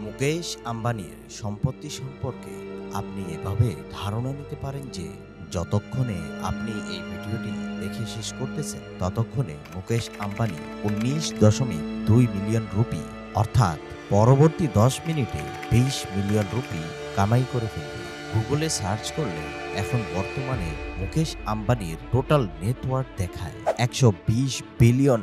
মুকেশ আম্বানির সম্পত্তি সম্পর্কে আপনি এভাবে ধারণা নিতে পারেন যে যতক্ষণে আপনি এই ভিডিওটি দেখে শেষ করতেছেন ততক্ষণে মুকেশ আম্বানি 19.2 মিলিয়ন রুপি অর্থাৎ পরবর্তী 10 মিনিটে 20 মিলিয়ন রুপি কামাই করে ফেলবে। গুগলে সার্চ করলে এখন বর্তমানে মুকেশ আম্বানির টোটাল নেটওয়ার্থ দেখায় $120 বিলিয়ন,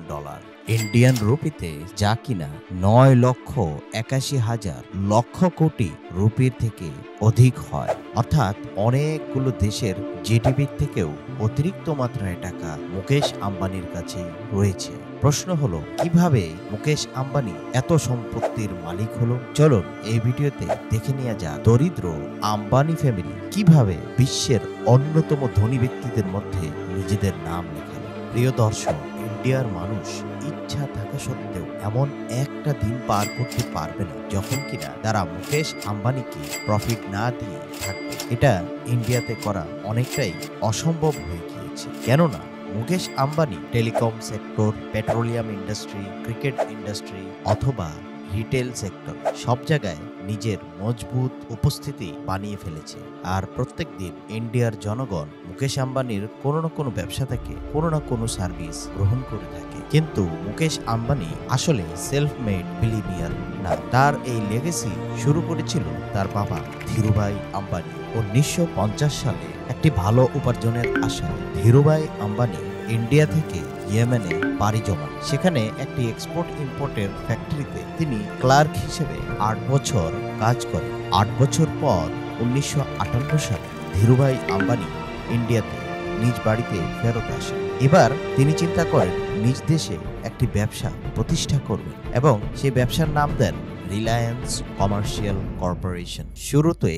ইন্ডিয়ান রুপিতে যা কিনা 9,81,000 লক্ষ কোটি রুপির থেকে অধিক হয়। অর্থাৎ অনেকগুলো দেশের জিডিপির থেকেও অতিরিক্ত মাত্রায় টাকা মুকেশ আম্বানির কাছে রয়েছে। প্রশ্ন হলো, কিভাবে মুকেশ আম্বানি এত সম্পত্তির মালিক হলো? চলুন এই ভিডিওতে দেখে নেওয়া যাক দরিদ্র আম্বানি ফ্যামিলি কিভাবে বিশ্বের অন্যতম ধনী ব্যক্তিদের মধ্যে নিজেদের নাম লেখালো। প্রিয় দর্শক, ইন্ডিয়ার মানুষ ইচ্ছা থাকা সত্ত্বেও এমন একটা দিন পার করতে পারবে না যখন কিনা তারা মুকেশ আম্বানিকে প্রফিট না দিয়ে থাকবে। এটা ইন্ডিয়াতে করা অনেকটাই অসম্ভব হয়ে গিয়েছে। কেননা Mukesh Ambani telecom sector, petroleum industry, cricket industry অথবা রিটেল সেক্টর সব জায়গায় নিজের মজবুত উপস্থিতি বানিয়ে ফেলেছে। আর প্রত্যেক দিন ইন্ডিয়ার জনগণ মুকেশ আম্বানির কোনো না কোনো ব্যবসা থেকে কোনো না কোনো সার্ভিস গ্রহণ করে থাকে। কিন্তু মুকেশ আম্বানি আসলে সেলফ মেড বিলিনিয়ার না। তার এই লেগেসি শুরু করেছিল তার বাবা ধীরুভাই আম্বানি। 1950 সালে একটি ভালো উপার্জনের আশায় ধীরুভাই আম্বানি ইন্ডিয়া থেকে ইয়েমেনে পাড়ি জমান। সেখানে একটি এক্সপোর্ট ইম্পোর্টের ফ্যাক্টরিতে তিনি ক্লার্ক হিসেবে 8 বছর কাজ করেন। 8 বছর পর 1958 সালে ধীরুভাই আম্বানি ইন্ডিয়াতে নিজ বাড়িতে ফেরত আসেন। এবার তিনি চিন্তা করেন নিজ দেশে একটি ব্যবসা প্রতিষ্ঠা করবেন এবং সেই ব্যবসার নাম দেন রিলায়েন্স কমার্শিয়াল কর্পোরেশন। শুরুতে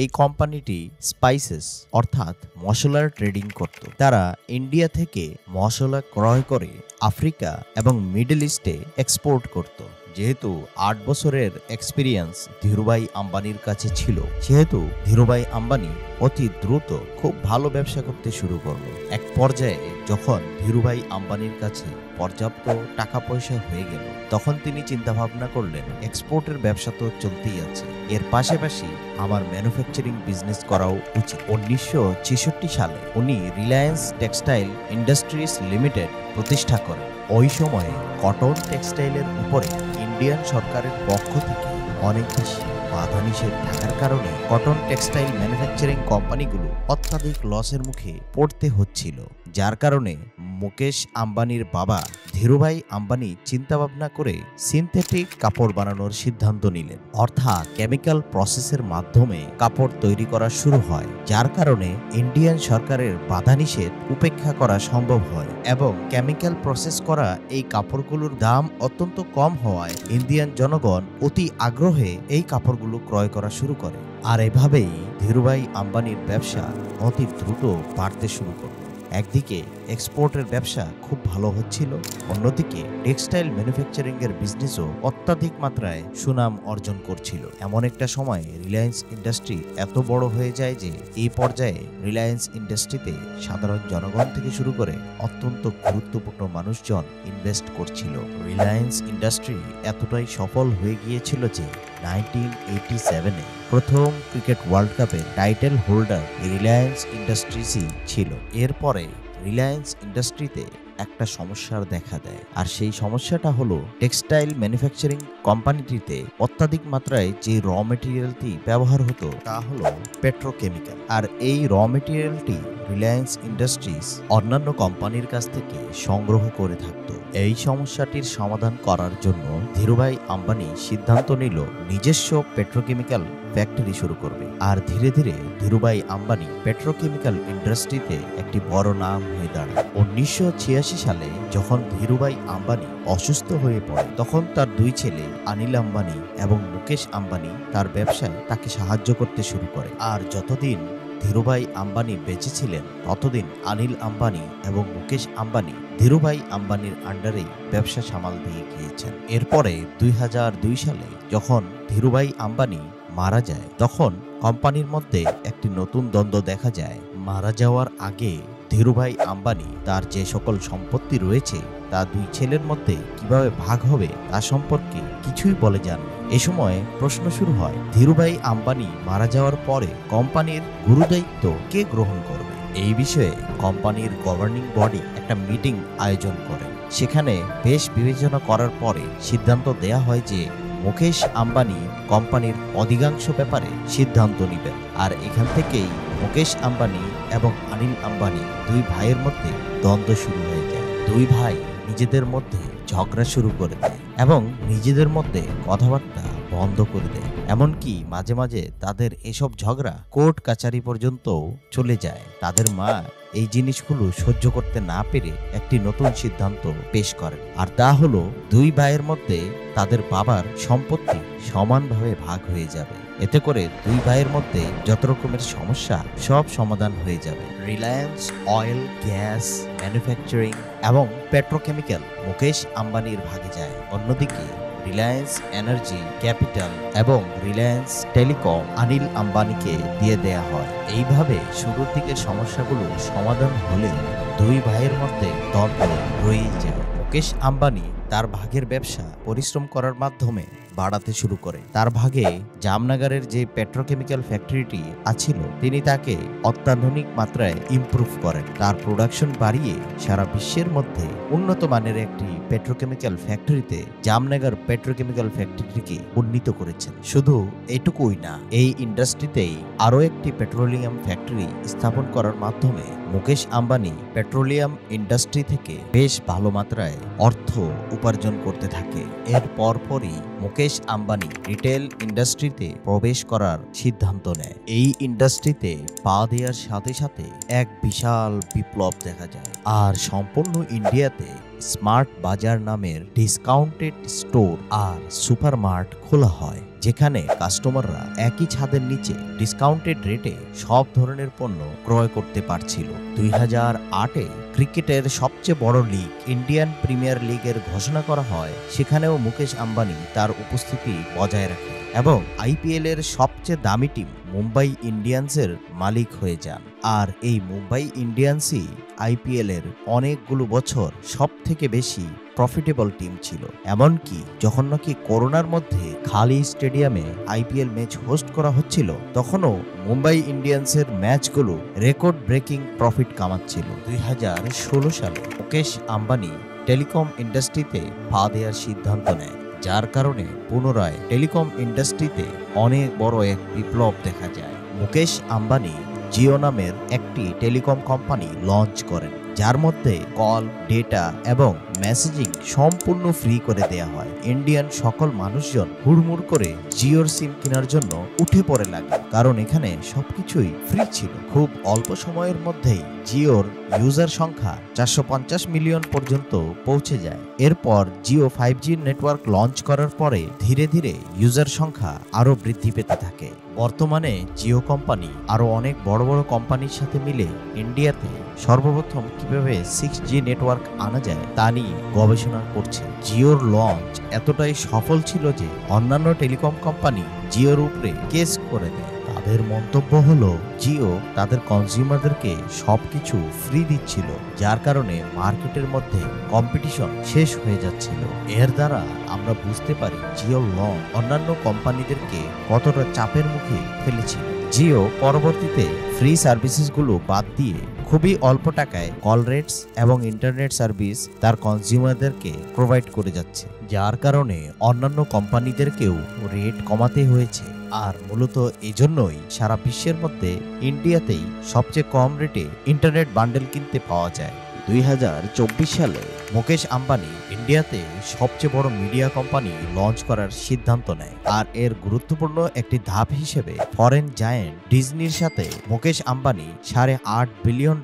এই কোম্পানিটি স্পাইসেস অর্থাৎ মশলার ট্রেডিং করত। তারা ইন্ডিয়া থেকে মশলা ক্রয় করে আফ্রিকা এবং মিডল ইস্টে এক্সপোর্ট করত। যেহেতু 8 বছরের এক্সপিরিয়েন্স ধীরুভাই আম্বানির কাছে ছিল, সেহেতু ধীরুভাই আম্বানি অতি দ্রুত খুব ভালো ব্যবসা করতে শুরু করল। এক পর্যায়ে যখন ধীরুভাই আম্বানির কাছে পর্যাপ্ত টাকা পয়সা হয়ে গেল, তখন তিনি চিন্তা ভাবনা করলেন এক্সপোর্টের ব্যবসা তো চলতেই আছে, এর পাশাপাশি আমার ম্যানুফ্যাকচারিং বিজনেস করাও উচিত। 1966 সালে উনি রিলায়েন্স টেক্সটাইল ইন্ডাস্ট্রিজ লিমিটেড প্রতিষ্ঠা করেন। ওই সময়ে কটন টেক্সটাইলের উপরে ইন্ডিয়ান সরকারের পক্ষ থেকে অনেক বেশি বাধা নিষেধ থাকার কারণে কটন টেক্সটাইল ম্যানুফ্যাকচারিং কোম্পানিগুলো অত্যাধিক লসের মুখে পড়তে হচ্ছিল। যার কারণে মুকেশ আম্বানির বাবা ধীরুভাই আম্বানি চিন্তা ভাবনা করে সিনথেটিক কাপড় বানানোর সিদ্ধান্ত নিলেন। অর্থাৎ কেমিক্যাল প্রসেসের মাধ্যমে কাপড় তৈরি করা শুরু হয়, যার কারণে ইন্ডিয়ান সরকারের বাধা নিষেধ উপেক্ষা করা সম্ভব হয় এবং কেমিক্যাল প্রসেস করা এই কাপড়গুলোর দাম অত্যন্ত কম হওয়ায় ইন্ডিয়ান জনগণ অতি আগ্রহে এই কাপড়গুলো ক্রয় করা শুরু করে। আর এভাবেই ধীরুভাই আম্বানির ব্যবসা অতি দ্রুত বাড়তে শুরু করে। একদিকে এক্সপোর্টের ব্যবসা খুব ভালো হচ্ছিল, অন্যদিকে টেক্সটাইল ম্যানুফ্যাকচারিং এর বিজনেসও অত্যাধিক মাত্রায় সুনাম অর্জন করছিল। এমন একটা সময় রিলায়েন্স ইন্ডাস্ট্রি এত বড় হয়ে যায় যে এই পর্যায়ে রিলায়েন্স ইন্ডাস্ট্রিতে সাধারণ জনগণ থেকে শুরু করে অত্যন্ত গুরুত্বপূর্ণ মানুষজন ইনভেস্ট করছিল। রিলায়েন্স ইন্ডাস্ট্রি এতটাই সফল হয়ে গিয়েছিল যে 1987-এ প্রথম ক্রিকেট ওয়ার্ল্ড কাপের টাইটেল হোল্ডার রিলায়েন্স ইন্ডাস্ট্রিজই ছিল। এরপরে রিলায়েন্স ইন্ডাস্ট্রিতে একটা সমস্যার দেখা দেয়, আর সেই সমস্যাটা হলো টেক্সটাইল ম্যানুফ্যাকচারিং কোম্পানিটিতে অত্যাধিক মাত্রায় যে র মেটেরিয়ালটি ব্যবহার হতো তা হলো পেট্রোকেমিক্যাল। আর এই র মেটেরিয়ালটি রিলায়েন্স ইন্ডাস্ট্রিজ অন্যান্য কোম্পানির কাছ থেকে সংগ্রহ করে থাকত। এই সমস্যাটির সমাধান করার জন্য ধীরুভাই আম্বানি সিদ্ধান্ত নিল নিজস্ব পেট্রোকেমিক্যাল ফ্যাক্টরি শুরু করবে। আর ধীরে ধীরে ধীরুভাই আম্বানি পেট্রোকেমিক্যাল ইন্ডাস্ট্রিতে একটি বড় নাম হয়ে দাঁড়ায়। 1986 সালে যখন ধীরুভাই আম্বানি অসুস্থ হয়ে পড়ে, তখন তার 2 ছেলে অনিল আম্বানি এবং মুকেশ আম্বানি তার ব্যবসায় তাকে সাহায্য করতে শুরু করে। আর যতদিন ধীরুভাই আম্বানি বেঁচে ছিলেন ততদিন অনিল আম্বানি এবং মুকেশ আম্বানি ধীরুভাই আম্বানির আন্ডারেই ব্যবসা সামাল দিয়ে গিয়েছেন। এরপরে 2002 সালে যখন ধীরুভাই আম্বানি মারা যায়, তখন কোম্পানির মধ্যে একটি নতুন দ্বন্দ্ব দেখা যায়। মারা যাওয়ার আগে ধীরুভাই আম্বানি তার যে সকল সম্পত্তি রয়েছে তা দুই ছেলের মধ্যে কিভাবে ভাগ হবে তা সম্পর্কে কিছুই বলে যাননি। এ সময় প্রশ্ন শুরু হয়, ধীরুভাই আম্বানি মারা যাওয়ার পরে কোম্পানির গুরুদায়িত্ব কে গ্রহণ করবে। এই বিষয়ে কোম্পানির গভর্নিং বডি একটা মিটিং আয়োজন করে। সেখানে বেশ বিবেচনা করার পরে সিদ্ধান্ত দেয়া হয় যে মুকেশ আম্বানি কোম্পানির অধিকাংশ ব্যাপারে সিদ্ধান্ত নেবেন। আর এখান থেকেই মুকেশ আম্বানি এবং অনিল আম্বানি দুই ভাইয়ের মধ্যে দ্বন্দ্ব শুরু হয়ে যায়। দুই ভাই নিজেদের মধ্যে ঝগড়া শুরু করে দেয় এবং নিজেদের মধ্যে কথাবার্তা বন্ধ করে দেয়। এমনকি মাঝে মাঝে তাদের এসব ঝগড়া কোর্ট কাচারি পর্যন্ত চলে যায়। তাদের মা এই জিনিসগুলো সহ্য করতে না পেরে একটি নতুন সিদ্ধান্ত পেশ করেন, আর তা হলো দুই ভাইয়ের মধ্যে তাদের বাবার সম্পত্তি সমানভাবে ভাগ হয়ে যাবে। এতে করে দুই ভাইয়ের মধ্যে যত রকমের সমস্যা সব সমাধান হয়ে যাবে। রিলায়েন্স অয়েল, গ্যাস, ম্যানুফ্যাকচারিং এবং পেট্রোকেমিক্যাল মুকেশ আম্বানির ভাগে যায়। অন্যদিকে রিলায়েন্স এনার্জি, ক্যাপিটাল এবং রিলায়েন্স টেলিকম অনিল আম্বানিকে দিয়ে দেয়া হয়। এইভাবে শুরুর দিকের সমস্যাগুলো সমাধান হলেও দুই ভাইয়ের মধ্যে দ্বন্দ্ব রয়েই যায়। মুকেশ আম্বানি তার ভাগের ব্যবসা পরিশ্রম করার মাধ্যমে বাড়াতে শুরু করে। তার ভাগে জামনগরের যে পেট্রোকেমিক্যাল ফ্যাক্টরিটি আছিল তিনি তাকে অত্যাধুনিক মাত্রায় ইমপ্রুভ করেন। তার প্রোডাকশন বাড়িয়ে সারা বিশ্বের মধ্যে উন্নত মানের একটি পেট্রোকেমিক্যাল ফ্যাক্টরিতে জামনগর পেট্রোকেমিক্যাল ফ্যাক্টরিকে উন্নীত করেছেন। শুধু এটুকুই না, এই ইন্ডাস্ট্রিতেই আরও একটি পেট্রোলিয়াম ফ্যাক্টরি স্থাপন করার মাধ্যমে মুকেশ আম্বানি পেট্রোলিয়াম ইন্ডাস্ট্রি থেকে বেশ ভালো মাত্রায় অর্থ উপার্জন করতে থাকে। এর পরপরই মুকেশ আম্বানি রিটেল ইন্ডাস্ট্রিতে প্রবেশ করার সিদ্ধান্ত নেয়। এই ইন্ডাস্ট্রিতে পা দেওয়ার সাথে সাথে এক বিশাল বিপ্লব দেখা যায়, আর সম্পূর্ণ ইন্ডিয়াতে স্মার্ট বাজার নামের ডিসকাউন্টেড স্টোর আর সুপারমার্ট খোলা হয়, যেখানে কাস্টমাররা একই ছাদের নিচে ডিসকাউন্টেড রেটে সব ধরনের পণ্য ক্রয় করতে পারছিল। 2008-এ ক্রিকেটের সবচেয়ে বড় লিগ ইন্ডিয়ান প্রিমিয়ার লিগের ঘোষণা করা হয়। সেখানেও মুকেশ আম্বানি তার উপস্থিতি বজায় রাখে এবং আইপিএল এর সবচেয়ে দামি টিম মুম্বাই ইন্ডিয়ান্সের মালিক হয়ে যান। আর এই মুম্বাই ইন্ডিয়ান্সই আইপিএল এর অনেকগুলো বছর সব থেকে বেশি প্রফিটেবল টিম ছিল। এমনকি যখন নাকি করোনার মধ্যে খালি স্টেডিয়ামে আইপিএল ম্যাচ হোস্ট করা হচ্ছিল, তখনও মুম্বাই ইন্ডিয়ান্সের ম্যাচগুলো রেকর্ড ব্রেকিং প্রফিট কামাচ্ছিল। 2016 সালে মুকেশ আম্বানি টেলিকম ইন্ডাস্ট্রিতে পা দেওয়ার সিদ্ধান্ত নেয়, যার কারণে পুনরায় টেলিকম ইন্ডাস্ট্রিতে অনেক বড় এক বিপ্লব দেখা যায়। মুকেশ আম্বানি জিও নামের একটি টেলিকম কোম্পানি লঞ্চ করেন, যার মধ্যে কল, ডেটা এবং মেসেজিং সম্পূর্ণ ফ্রি করে দেয়া হয়। ইন্ডিয়ান সকল মানুষজন হুড়মুড় করে জিওর সিম কেনার জন্য উঠে পড়ে লাগে, কারণ এখানে সবকিছুই ফ্রি ছিল। খুব অল্প সময়ের মধ্যেই জিওর ইউজার সংখ্যা 450 মিলিয়ন পর্যন্ত পৌঁছে যায়। এরপর জিও 5G নেটওয়ার্ক লঞ্চ করার পরে ধীরে ধীরে ইউজার সংখ্যা আরো বৃদ্ধি পেতে থাকে। বর্তমানে জিও কোম্পানি আরো অনেক বড় বড় কোম্পানির সাথে মিলে ইন্ডিয়াতে সর্বপ্রথম কিভাবে 6G নেটওয়ার্ক আনা যায় তা নিয়ে গবেষণা করছে। জিওর লঞ্চ এতটাই সফল ছিল যে অন্যান্য টেলিকম কোম্পানি জিওর উপরে কেস করে দেয়। তাদের মন্তব্য হলো জিও তাদের কনজিউমারদেরকে সবকিছু ফ্রি দিচ্ছিল, যার কারণে মার্কেটের মধ্যে কম্পিটিশন শেষ হয়ে যাচ্ছিল। এর দ্বারা আমরা বুঝতে পারি জিওর লঞ্চ অন্যান্য কোম্পানিদেরকে কতটা চাপের মুখে ফেলেছিল। জিও পরবর্তীতে ফ্রি সার্ভিসেসগুলো বাদ দিয়ে খুবই অল্প টাকায় কল রেটস এবং ইন্টারনেট সার্ভিস তার কনজিউমারদেরকে প্রোভাইড করে যাচ্ছে, যার কারণে অন্যান্য কোম্পানিদেরকেও রেট কমাতে হয়েছে। আর মূলত এজন্যই সারা বিশ্বের মধ্যে ইন্ডিয়াতেই সবচেয়ে কম রেটে ইন্টারনেট বান্ডেল কিনতে পাওয়া যায়। 2024 সালে মুকেশ আম্বানি ইন্ডিয়াতে সবচেয়ে বড় মিডিয়া কোম্পানি লঞ্চ করার সিদ্ধান্ত নেয়, আর এর গুরুত্বপূর্ণ একটি ধাপ হিসেবে ফরেন জায়ান্ট ডিজনির সাথে মুকেশ আম্বানি $8.5 বিলিয়ন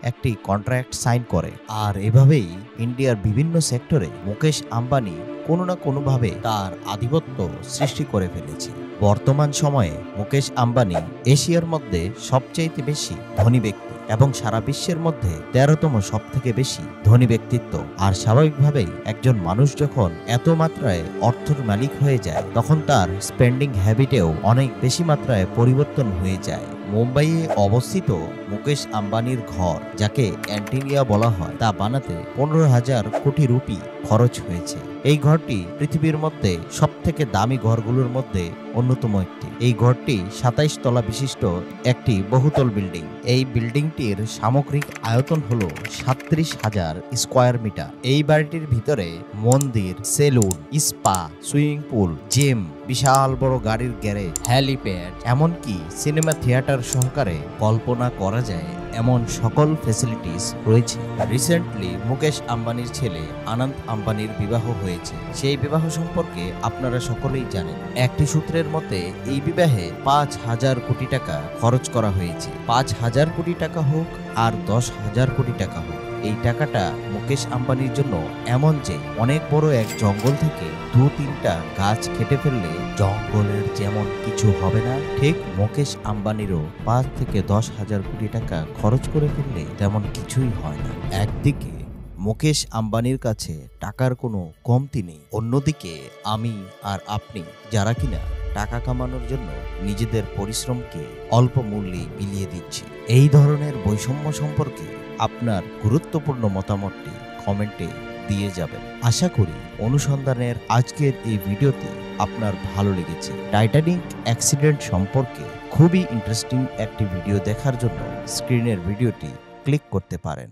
একটি কন্ট্রাক্ট সাইন করে। আর এভাবেই ইন্ডিয়ার বিভিন্ন সেক্টরে মুকেশ আম্বানি কোনো না কোনোভাবে তার আধিপত্য সৃষ্টি করে ফেলেছে। বর্তমান সময়ে মুকেশ আম্বানি এশিয়ার মধ্যে সবচেয়ে বেশি ধনী ব্যক্তি। এবং সারা বিশ্বের মধ্যে 13তম সব থেকে বেশি ধনী ব্যক্তিত্ব। আর স্বাভাবিকভাবেই একজন মানুষ যখন এত মাত্রায় অর্থের মালিক হয়ে যায় তখন তার স্পেন্ডিং হ্যাবিটেও অনেক বেশি মাত্রায় পরিবর্তন হয়ে যায়। মুম্বাইয়ে অবস্থিত মুকেশ আম্বানির ঘর, যাকে অ্যান্টিনিয়া বলা হয়, তা বানাতে 15,000 কোটি রুপি খরচ হয়েছে। এই ঘরটি পৃথিবীর মধ্যে সব থেকে দামি ঘরগুলোর মধ্যে অন্যতম একটি। এই ঘরটি 27 তলা বিশিষ্ট একটি বহুতল বিল্ডিং। এই বিল্ডিংটির সামগ্রিক আয়তন হল 37,000 স্কোয়ার মিটার। এই বাড়িটির ভিতরে মন্দির, salon, spa, swimming pool, gym, বিশাল বড় গাড়ির গ্যারেজ, হ্যালিপ্যাড, এমনকি সিনেমা থিয়েটার সহকারে কল্পনা করা যায় এমন সকল ফ্যাসিলিটিস রয়েছে। রিসেন্টলি মুকেশ আম্বানির ছেলে আনন্দ আম্বানির বিবাহ হয়েছে। সেই বিবাহ সম্পর্কে আপনারা সকলেই জানেন। একটি সূত্রের মতে এই বিবাহে 5,000 কোটি টাকা খরচ করা হয়েছে। 5,000 কোটি টাকা হোক আর 10,000 কোটি টাকা হোক, এই টাকাটা মুকেশ আম্বানির জন্য এমন যে অনেক বড় এক জঙ্গল থেকে 2-3টা গাছ কেটে ফেললে জঙ্গলের যেমন কিছু হবে না, ঠিক মুকেশ আম্বানিরও 5 থেকে 10,000 কোটি টাকা খরচ করে ফেললে তেমন কিছুই হয় না। একদিকে মুকেশ আম্বানির কাছে টাকার কোনো কমতি নেই, অন্যদিকে আমি আর আপনি যারা কিনা টাকা কামানোর জন্য নিজেদের পরিশ্রমকে অল্প মূল্যে বিলিয়ে দিচ্ছি। এই ধরনের বৈষম্য সম্পর্কে আপনার গুরুত্বপূর্ণ মতামতটি কমেন্টে দিয়ে যাবেন। আশা করি অনুসন্ধানের আজকের এই ভিডিওটি আপনার ভালো লেগেছে। টাইটানিক অ্যাক্সিডেন্ট সম্পর্কে খুবই ইন্টারেস্টিং একটি ভিডিও দেখার জন্য স্ক্রিনের ভিডিওটি ক্লিক করতে পারেন।